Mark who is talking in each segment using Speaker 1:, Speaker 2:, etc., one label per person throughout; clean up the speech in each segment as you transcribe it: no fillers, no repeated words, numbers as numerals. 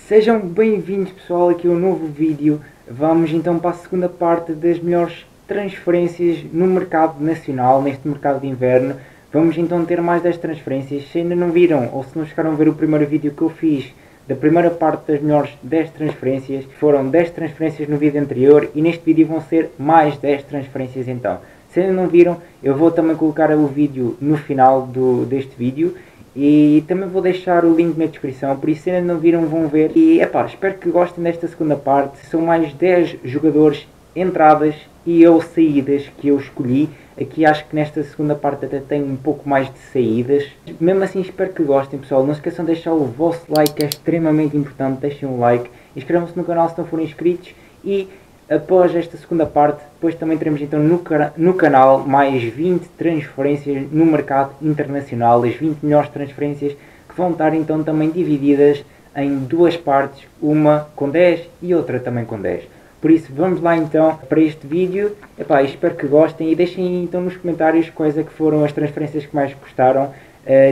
Speaker 1: Sejam bem-vindos, pessoal, aqui a um novo vídeo. Vamos então para a segunda parte das melhores transferências no mercado nacional, neste mercado de inverno. Vamos então ter mais 10 transferências. Se ainda não viram ou se não chegaram a ver o primeiro vídeo que eu fiz da primeira parte das melhores 10 transferências, foram 10 transferências no vídeo anterior e neste vídeo vão ser mais 10 transferências então. Se ainda não viram, eu vou também colocar o vídeo no final deste vídeo. E também vou deixar o link na descrição, por isso se ainda não viram vão ver. E espero que gostem desta segunda parte. São mais 10 jogadores, entradas e ou saídas que eu escolhi. Aqui acho que nesta segunda parte até tem um pouco mais de saídas. Mesmo assim espero que gostem, pessoal. Não se esqueçam de deixar o vosso like, que é extremamente importante. Deixem um like, inscrevam-se no canal se não forem inscritos. E após esta segunda parte, depois também teremos então no canal mais 20 transferências no mercado internacional, as 20 melhores transferências que vão estar então também divididas em duas partes, uma com 10 e outra também com 10. Por isso vamos lá então para este vídeo. Espero que gostem e deixem então nos comentários quais é que foram as transferências que mais gostaram.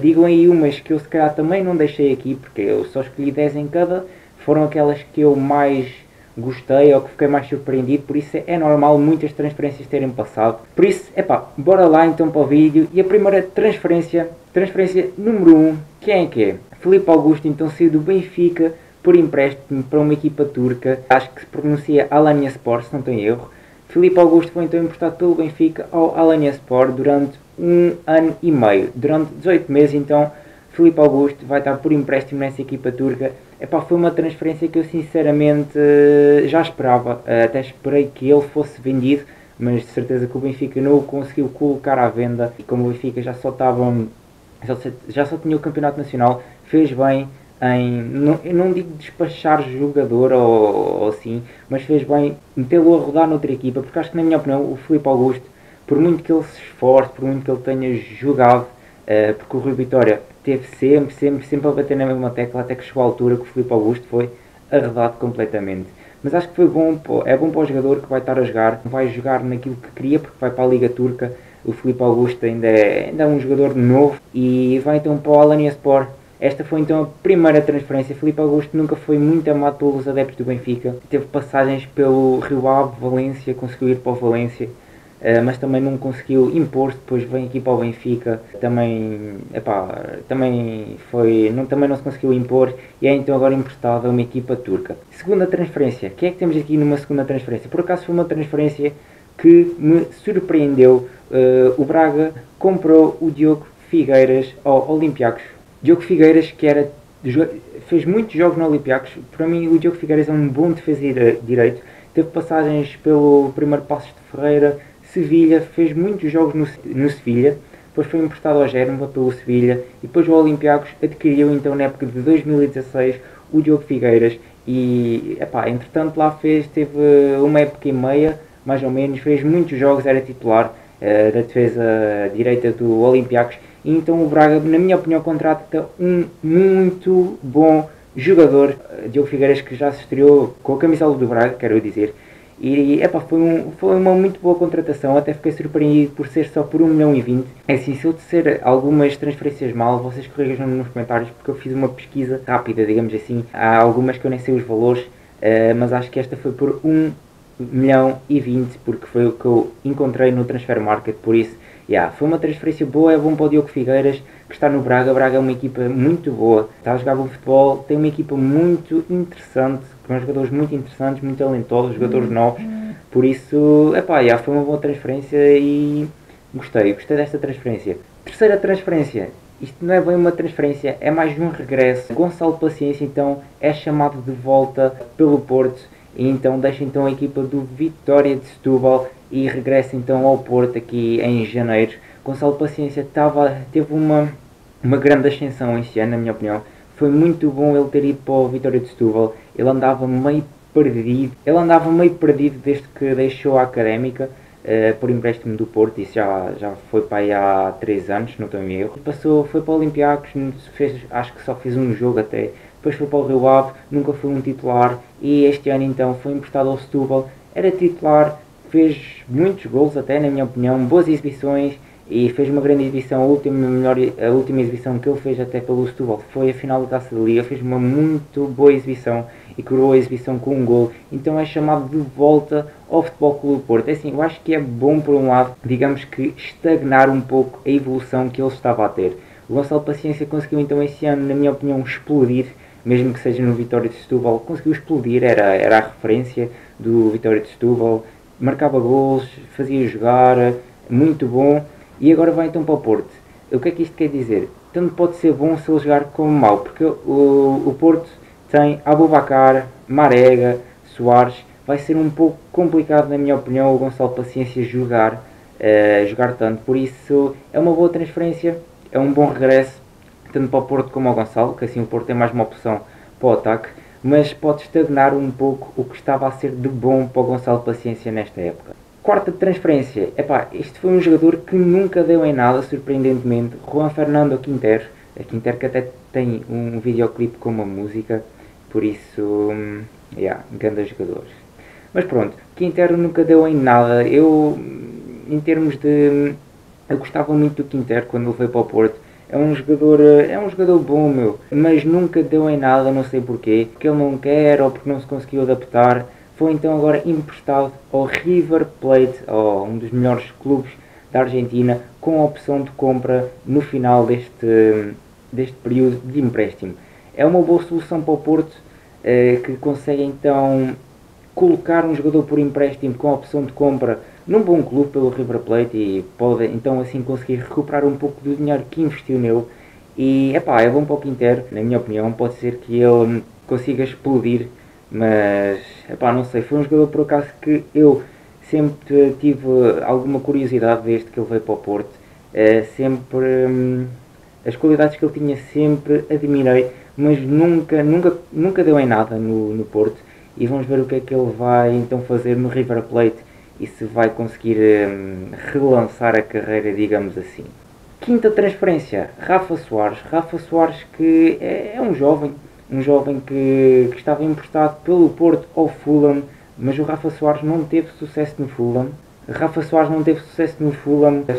Speaker 1: Digam aí umas que eu se calhar também não deixei aqui, porque eu só escolhi 10 em cada, foram aquelas que eu mais gostei ou que fiquei mais surpreendido, por isso é normal muitas transferências terem passado. Por isso, bora lá então para o vídeo. E a primeira transferência número 1, quem é que é? Filipe Augusto então saiu do Benfica por empréstimo para uma equipa turca, acho que se pronuncia Alanyaspor, se não tenho erro. Filipe Augusto foi então emprestado pelo Benfica ao Alanyaspor durante 1 ano e meio, durante 18 meses então. Filipe Augusto vai estar por empréstimo nessa equipa turca. Foi uma transferência que eu sinceramente já esperava, até esperei que ele fosse vendido, mas de certeza que o Benfica não o conseguiu colocar à venda, e como o Benfica já só tinha o campeonato nacional, fez bem em, eu não digo despachar jogador ou assim, mas fez bem metê-lo a rodar noutra equipa, porque acho que na minha opinião o Filipe Augusto, por muito que ele se esforce, por muito que ele tenha jogado, porque o Rui Vitória teve sempre a bater na mesma tecla, até que chegou à altura que o Filipe Augusto foi arredado completamente. Mas acho que foi bom, é bom para o jogador que vai estar a jogar, vai jogar naquilo que queria, porque vai para a Liga Turca. O Filipe Augusto ainda é um jogador novo e vai então para o Alanyaspor. Esta foi então a primeira transferência. Filipe Augusto nunca foi muito amado pelos adeptos do Benfica, teve passagens pelo Rio Ave, Valência, conseguiu ir para o Valência, mas também não conseguiu impor-se. Depois vem aqui para o Benfica, também não se conseguiu impor e é então agora emprestado a uma equipa turca. Segunda transferência, quem é que temos aqui numa segunda transferência? Por acaso foi uma transferência que me surpreendeu. O Braga comprou o Diogo Figueiras ao Olympiacos. Diogo Figueiras, que fez muitos jogos no Olympiacos. Para mim o Diogo Figueiras é um bom defesa direito, teve passagens pelo primeiro Passos de Ferreira, Sevilha, fez muitos jogos no Sevilha, depois foi emprestado ao Génova pelo Sevilha e depois o Olympiacos adquiriu então na época de 2016 o Diogo Figueiras e entretanto lá teve uma época e meia mais ou menos, fez muitos jogos, era titular da defesa direita do Olympiacos, e então o Braga, na minha opinião, contrata um muito bom jogador, Diogo Figueiras, que já se estreou com a camisola do Braga, quero dizer. E foi uma muito boa contratação, até fiquei surpreendido por ser só por 1,20 milhão. É assim, se eu disser algumas transferências mal, vocês corrijam nos comentários, porque eu fiz uma pesquisa rápida, digamos assim. Há algumas que eu nem sei os valores, mas acho que esta foi por 1,20 milhão, porque foi o que eu encontrei no Transfer Market, por isso, foi uma transferência boa, é bom para o Diogo Figueiras, que está no Braga. Braga é uma equipa muito boa, está a jogar bom futebol, tem uma equipa muito interessante, com jogadores muito interessantes, muito talentosos, jogadores novos, por isso, foi uma boa transferência e gostei desta transferência. Terceira transferência, isto não é bem uma transferência, é mais um regresso. Gonçalo Paciência então é chamado de volta pelo Porto, e então deixa então a equipa do Vitória de Setúbal e regressa então ao Porto aqui em janeiro. Gonçalo Paciência teve uma grande ascensão este ano, na minha opinião. Foi muito bom ele ter ido para o Vitória de Setúbal. Ele andava meio perdido desde que deixou a Académica por empréstimo do Porto. Isso já foi para aí há 3 anos, não estou em erro. Foi para o Olympiacos, acho que só fez um jogo até. Depois foi para o Rio Ave, nunca foi um titular. E este ano então foi emprestado ao Setúbal. Era titular, fez muitos gols até, na minha opinião, boas exibições. e fez uma grande exibição. A última exibição que ele fez até pelo Setúbal foi a final da Taça da Liga, fez uma muito boa exibição e coroou a exibição com um gol, então é chamado de volta ao Futebol Clube do Porto. É assim, eu acho que é bom por um lado, digamos que estagnar um pouco a evolução que ele estava a ter. O Gonçalo Paciência conseguiu então esse ano, na minha opinião, explodir, mesmo que seja no Vitória de Setúbal, conseguiu explodir, era a referência do Vitória de Setúbal, marcava gols, fazia jogar, muito bom, e agora vai então para o Porto. O que é que isto quer dizer? Tanto pode ser bom se ele jogar como mau, porque o Porto tem Aboubakar, Marega, Soares, vai ser um pouco complicado na minha opinião o Gonçalo Paciência jogar tanto, por isso é uma boa transferência, é um bom regresso, tanto para o Porto como ao Gonçalo, que assim o Porto tem mais uma opção para o ataque, mas pode estagnar um pouco o que estava a ser de bom para o Gonçalo Paciência nesta época. Quarta transferência, este foi um jogador que nunca deu em nada, surpreendentemente, Juan Fernando Quintero, a Quintero que até tem um videoclipe com uma música, por isso, grande jogador. Mas pronto, Quintero nunca deu em nada, eu gostava muito do Quintero quando ele veio para o Porto, é um jogador bom, meu, mas nunca deu em nada, não sei porquê, porque ele não quer ou porque não se conseguiu adaptar. Foi então agora emprestado ao River Plate, um dos melhores clubes da Argentina, com a opção de compra no final deste período de empréstimo. É uma boa solução para o Porto, que consegue então colocar um jogador por empréstimo com a opção de compra num bom clube pelo River Plate e pode então assim conseguir recuperar um pouco do dinheiro que investiu nele. E é bom para o Quintero, na minha opinião, pode ser que ele consiga explodir, mas não sei, foi um jogador por acaso que eu sempre tive alguma curiosidade desde que ele veio para o Porto. As qualidades que ele tinha sempre admirei, mas nunca deu em nada no Porto. E vamos ver o que é que ele vai então fazer no River Plate e se vai conseguir relançar a carreira, digamos assim. Quinta transferência, Rafa Soares. Rafa Soares que é um jovem que estava emprestado pelo Porto ao Fulham, mas o Rafa Soares não teve sucesso no Fulham.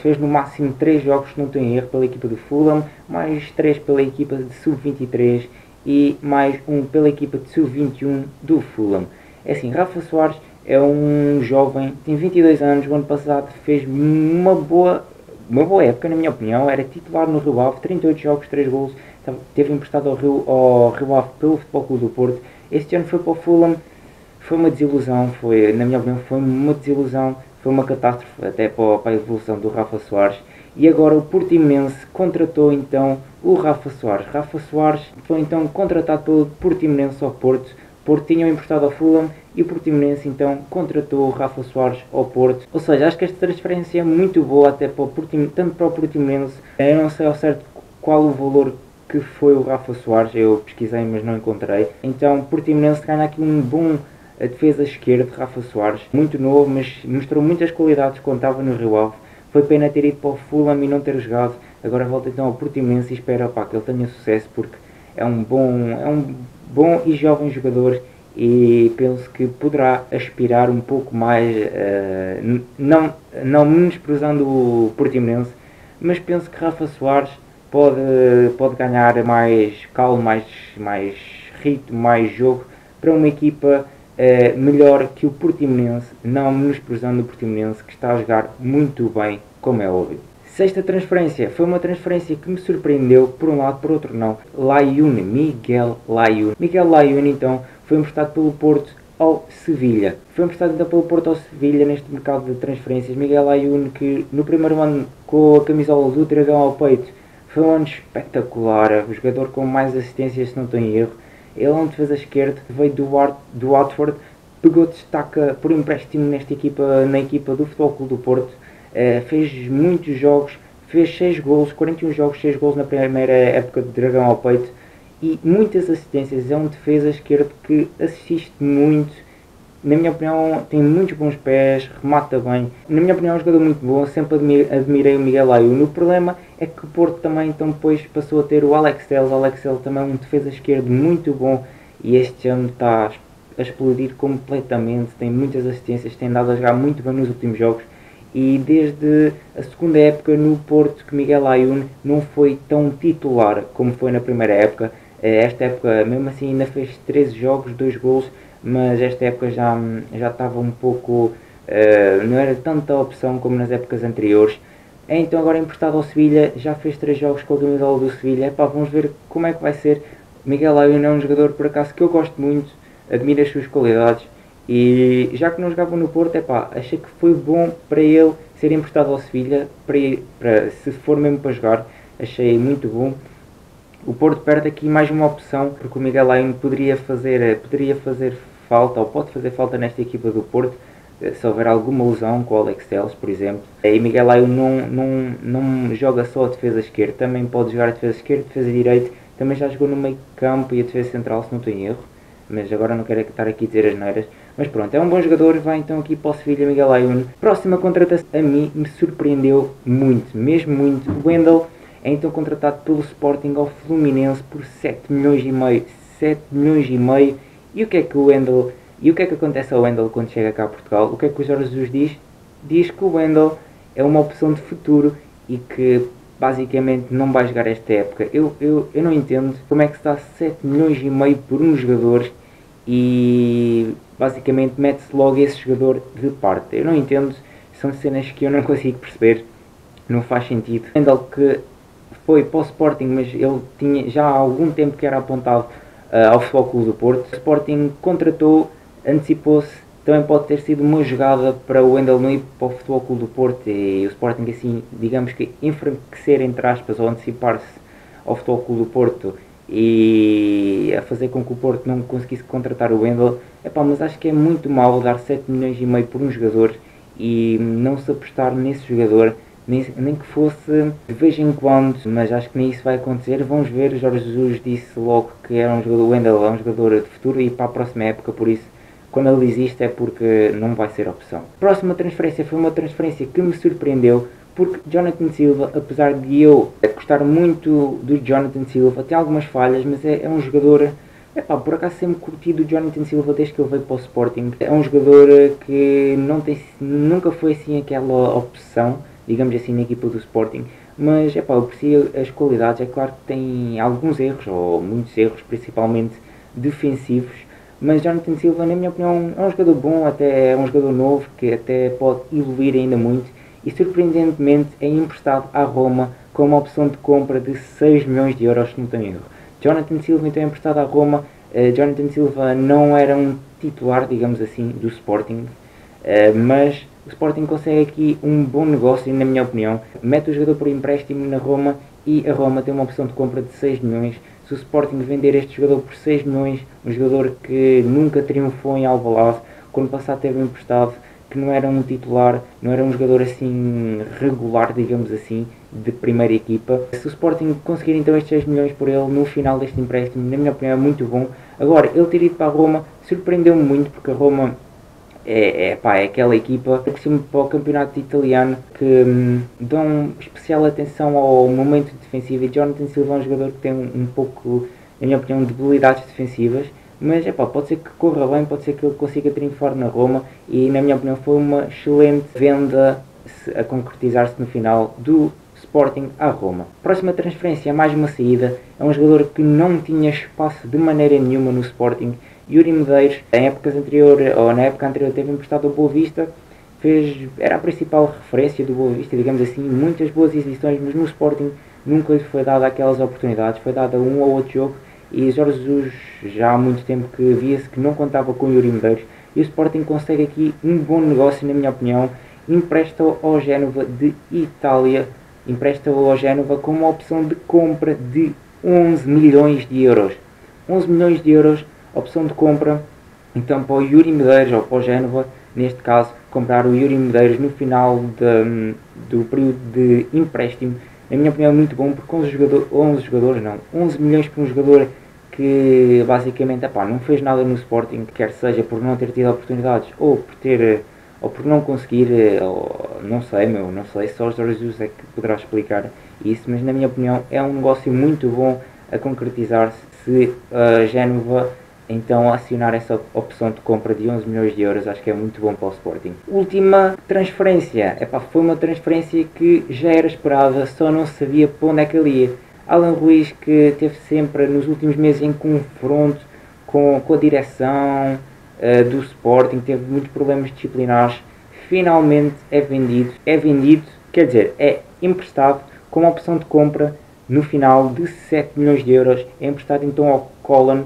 Speaker 1: Fez no máximo 3 jogos, se não estou em erro, pela equipa do Fulham, mais 3 pela equipa de Sub-23 e mais um pela equipa de Sub-21 do Fulham. É assim, Rafa Soares é um jovem, tem 22 anos, o ano passado fez uma boa época, na minha opinião, era titular no Rio Ave, 38 jogos, 3 golos, teve emprestado ao Rio Ave pelo Futebol Clube do Porto. Este ano foi para o Fulham, foi uma desilusão, na minha opinião, foi uma catástrofe até para a evolução do Rafa Soares. E agora o Portimonense contratou então o Rafa Soares. Rafa Soares foi então contratado pelo Portimonense ao Porto. Porto tinham emprestado ao Fulham e o Portimonense então contratou o Rafa Soares ao Porto. Ou seja, acho que esta transferência é muito boa até para tanto para o Portimonense. Eu não sei ao certo qual o valor que foi o Rafa Soares, eu pesquisei mas não encontrei. Então o Portimonense ganha aqui um bom defesa esquerda de Rafa Soares, muito novo, mas mostrou muitas qualidades quando estava no Rio Ave. Foi pena ter ido para o Fulham e não ter jogado. Agora volta então ao Portimonense e espero que ele tenha sucesso, porque é um bom e jovem jogador e penso que poderá aspirar um pouco mais, não menosprezando o Portimonense, mas penso que Rafa Soares pode ganhar mais calma, mais ritmo, mais jogo para uma equipa melhor que o Portimonense, não menosprezando o Portimonense, que está a jogar muito bem, como é óbvio. Sexta transferência, foi uma transferência que me surpreendeu, por um lado, por outro não. Miguel Layún. Miguel Layún, então, foi emprestado pelo Porto ao Sevilha. Neste mercado de transferências. Miguel Layún, que no primeiro ano com a camisola do Dragão ao peito, foi um ano espetacular. O jogador com mais assistências, se não estou em erro. Ele é um defesa esquerdo, veio do Watford, pegou destaque por empréstimo na equipa do Futebol Clube do Porto, fez muitos jogos, fez 6 golos, 41 jogos, 6 golos na primeira época de Dragão ao peito e muitas assistências. É um defesa esquerdo que assiste muito, na minha opinião tem muitos bons pés, remata bem, na minha opinião é um jogador muito bom, sempre admirei o Miguel Layún. O problema é que o Porto também então depois passou a ter o Alex Telles. O Alex Telles também é um defesa esquerdo muito bom e este ano está a explodir completamente, tem muitas assistências, tem dado a jogar muito bem nos últimos jogos e desde a segunda época no Porto que Miguel Ayun não foi tão titular como foi na primeira época. Esta época, mesmo assim, ainda fez 13 jogos, 2 gols, mas esta época já estava um pouco... não era tanta opção como nas épocas anteriores. Então agora emprestado ao Sevilha, já fez 3 jogos com a camisola do Sevilha. Epá, vamos ver como é que vai ser. Miguel Ayun é um jogador, por acaso, que eu gosto muito, admiro as suas qualidades, e já que não jogava no Porto, epá, achei que foi bom para ele ser emprestado ao Sevilha, se for mesmo para jogar, achei muito bom. O Porto perde aqui mais uma opção, porque o Miguel Ayun poderia fazer falta, ou pode fazer falta nesta equipa do Porto, se houver alguma lesão com o Alex Telles, por exemplo. E Miguel Ayun não joga só a defesa esquerda, também pode jogar a defesa esquerda, defesa direita, também já jogou no meio campo e a defesa central, se não tenho erro, mas agora não quero estar aqui a dizer as neiras. Mas pronto, é um bom jogador, vai então aqui para o Sevilha, Miguel Ayun. Próxima contratação, a mim me surpreendeu muito, mesmo muito. O Wendel é então contratado pelo Sporting ao Fluminense por 7 milhões e meio. 7 milhões e meio. E o que é que o Wendel... E o que é que acontece ao Wendel quando chega cá a Portugal? O que é que o Jorge Jesus diz? Diz que o Wendel é uma opção de futuro e que basicamente não vai jogar esta época. Eu não entendo como é que se dá 7 milhões e meio por um jogador e basicamente mete-se logo esse jogador de parte. Eu não entendo, são cenas que eu não consigo perceber, não faz sentido. O Wendel que foi para o Sporting, mas ele tinha já há algum tempo que era apontado ao Futebol Clube do Porto. O Sporting contratou, antecipou-se, também pode ter sido uma jogada para o Wendel não ir para o Futebol Clube do Porto e o Sporting assim, digamos que enfraquecer entre aspas ou antecipar-se ao Futebol Clube do Porto e a fazer com que o Porto não conseguisse contratar o Wendel. Epá, mas acho que é muito mal dar 7 milhões e meio por um jogador e não se apostar nesse jogador, nem que fosse de vez em quando, mas acho que nem isso vai acontecer. Vamos ver, Jorge Jesus disse logo que era um jogador, o Wendel é um jogador de futuro e para a próxima época, por isso quando ele diz isto é porque não vai ser opção. Próxima transferência foi uma transferência que me surpreendeu, porque Jonathan Silva, apesar de eu gostar muito do Jonathan Silva, tem algumas falhas, mas é um jogador... Epá, por acaso sempre curti do Jonathan Silva desde que ele veio para o Sporting. É um jogador que nunca foi assim aquela opção, digamos assim, na equipa do Sporting, mas epá, eu aprecio as qualidades. É claro que tem alguns erros, ou muitos erros, principalmente defensivos, mas Jonathan Silva, na minha opinião, é um jogador bom, até é um jogador novo, que até pode evoluir ainda muito, e surpreendentemente é emprestado à Roma com uma opção de compra de 6 milhões de euros, se não tenho erro. Jonathan Silva então é emprestado à Roma. Jonathan Silva não era um titular, digamos assim, do Sporting, mas o Sporting consegue aqui um bom negócio, na minha opinião. Mete o jogador por empréstimo na Roma e a Roma tem uma opção de compra de 6 milhões. Se o Sporting vender este jogador por 6 milhões, um jogador que nunca triunfou em Alvalade, quando passado teve emprestado, que não era um titular, não era um jogador assim regular, digamos assim, de primeira equipa. Se o Sporting conseguir então estes 6 milhões por ele no final deste empréstimo, na minha opinião é muito bom. Agora, ele ter ido para a Roma surpreendeu-me muito, porque a Roma é aquela equipa, por cima para o campeonato italiano, que dão especial atenção ao momento defensivo, e Jonathan Silva é um jogador que tem um pouco, na minha opinião, debilidades defensivas, mas pode ser que corra bem, pode ser que ele consiga triunfar na Roma, e na minha opinião foi uma excelente venda a concretizar-se no final do Sporting à Roma. Próxima transferência, mais uma saída, é um jogador que não tinha espaço de maneira nenhuma no Sporting. Yuri Medeiros, na época anterior teve emprestado ao Boa Vista, era a principal referência do Boa Vista, digamos assim, muitas boas exibições, mas no Sporting nunca lhe foi dada aquelas oportunidades, foi dada um ou outro jogo, e Jorge Jesus já há muito tempo que via-se que não contava com Yuri Medeiros, e o Sporting consegue aqui um bom negócio, na minha opinião. Empresta-o ao Génova de Itália, empresta-o ao Génova com uma opção de compra de 11 milhões de euros. 11 milhões de euros, opção de compra, então para o Yuri Medeiros, ou para o Génova, neste caso, comprar o Yuri Medeiros no final do período de empréstimo, na minha opinião é muito bom, porque 11 milhões para um jogador que basicamente não fez nada no Sporting, quer seja por não ter tido oportunidades, ou por não conseguir, não sei, só o Jorge Jesus é que poderá explicar isso, mas na minha opinião é um negócio muito bom a concretizar-se se a Génova então acionar essa opção de compra de 11 milhões de euros acho que é muito bom para o Sporting. Última transferência, foi uma transferência que já era esperada, só não sabia para onde é que ele ia. Alan Ruiz, que teve sempre nos últimos meses em confronto com a direção do Sporting, teve muitos problemas disciplinares, finalmente é vendido, quer dizer, é emprestado com uma opção de compra no final de 7 milhões de euros, é emprestado então ao Colón,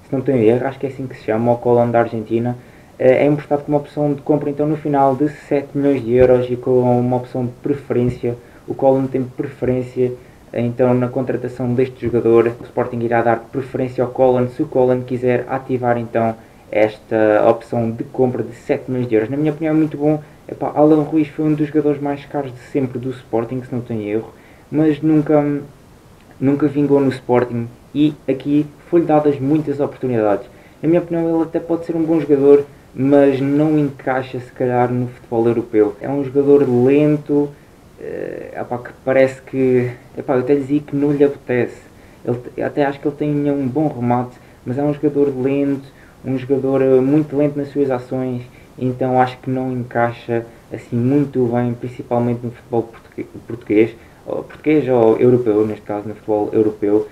Speaker 1: se não tenho erro, acho que é assim que se chama, ao Colón da Argentina, é emprestado com uma opção de compra então no final de 7 milhões de euros e com uma opção de preferência. O Colón tem preferência então na contratação deste jogador. O Sporting irá dar preferência ao Colón se o Colón quiser ativar então esta opção de compra de 7 milhões de euros. Na minha opinião é muito bom. Alan Ruiz foi um dos jogadores mais caros de sempre do Sporting, se não tenho erro, mas nunca vingou no Sporting e aqui foi-lhe dadas muitas oportunidades. Na minha opinião ele até pode ser um bom jogador, mas não encaixa se calhar no futebol europeu. É um jogador lento, que parece que, eu até lhe digo que não lhe apetece. Até acho que ele tem um bom remate, mas é um jogador lento, um jogador muito lento nas suas ações, então acho que não encaixa assim muito bem, principalmente no futebol português ou europeu, neste caso no futebol europeu.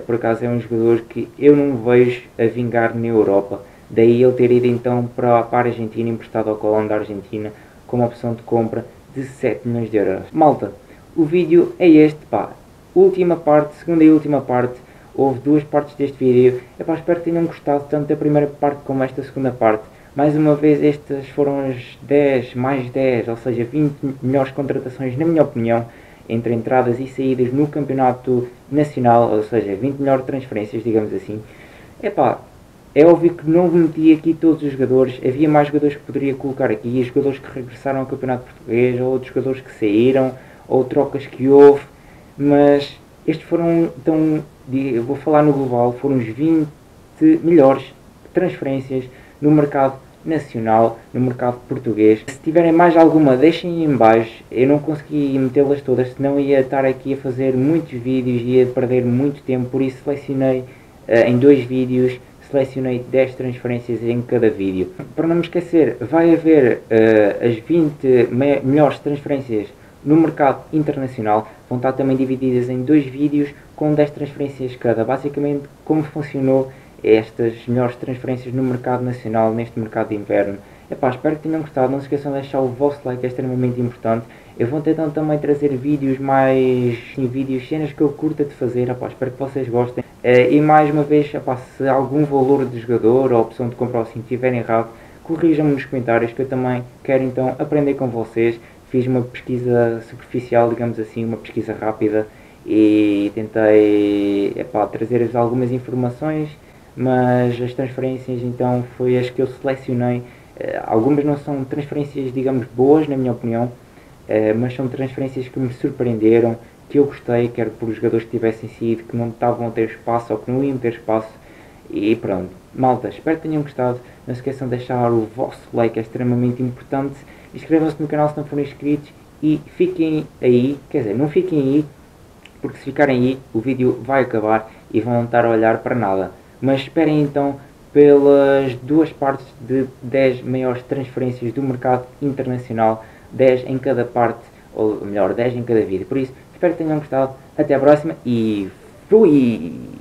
Speaker 1: Por acaso é um jogador que eu não vejo a vingar na Europa, daí ele ter ido então para a Argentina, emprestado ao Colón da Argentina, com uma opção de compra de 7 milhões de euros. Malta, o vídeo é este, última parte, segunda e última parte, houve duas partes deste vídeo, espero que tenham gostado tanto da primeira parte como esta segunda parte. Mais uma vez, estas foram as 10 mais 10, ou seja, 20 melhores contratações, na minha opinião, entre entradas e saídas no campeonato nacional, ou seja, 20 melhores transferências, digamos assim. É óbvio que não meti aqui todos os jogadores, havia mais jogadores que poderia colocar aqui, jogadores que regressaram ao campeonato português, ou outros jogadores que saíram, ou trocas que houve, mas estes foram, então, eu vou falar no global, foram os 20 melhores transferências no mercado nacional, no mercado português. Se tiverem mais alguma, deixem em baixo. Eu não consegui metê-las todas, senão ia estar aqui a fazer muitos vídeos e ia perder muito tempo, por isso selecionei em 2 vídeos, selecionei 10 transferências em cada vídeo. Para não me esquecer, vai haver as 20 melhores transferências no mercado internacional, vão estar também divididas em 2 vídeos com 10 transferências cada. Basicamente, como funcionou estas melhores transferências no mercado nacional, neste mercado de inverno. Espero que tenham gostado, não se esqueçam de deixar o vosso like, é extremamente importante. Eu vou tentar também trazer vídeos cenas que eu curta de fazer, espero que vocês gostem. E mais uma vez, se algum valor de jogador ou opção de compra assim estiver errado, corrijam-me nos comentários, que eu também quero então aprender com vocês. Fiz uma pesquisa superficial, digamos assim, uma pesquisa rápida, e tentei trazer-vos algumas informações, mas as transferências então foi as que eu selecionei. Algumas não são transferências, digamos, boas na minha opinião, mas são transferências que me surpreenderam, que eu gostei, quer por jogadores que tivessem saído, que não estavam a ter espaço ou que não iam ter espaço. E pronto, malta, espero que tenham gostado. Não se esqueçam de deixar o vosso like, é extremamente importante. Inscrevam-se no canal se não forem inscritos e fiquem aí, quer dizer, não fiquem aí, porque se ficarem aí o vídeo vai acabar e vão estar a olhar para nada. Mas esperem então pelas 2 partes de 10 maiores transferências do mercado internacional, 10 em cada parte, ou melhor, 10 em cada vídeo. Por isso, espero que tenham gostado. Até a próxima e fui!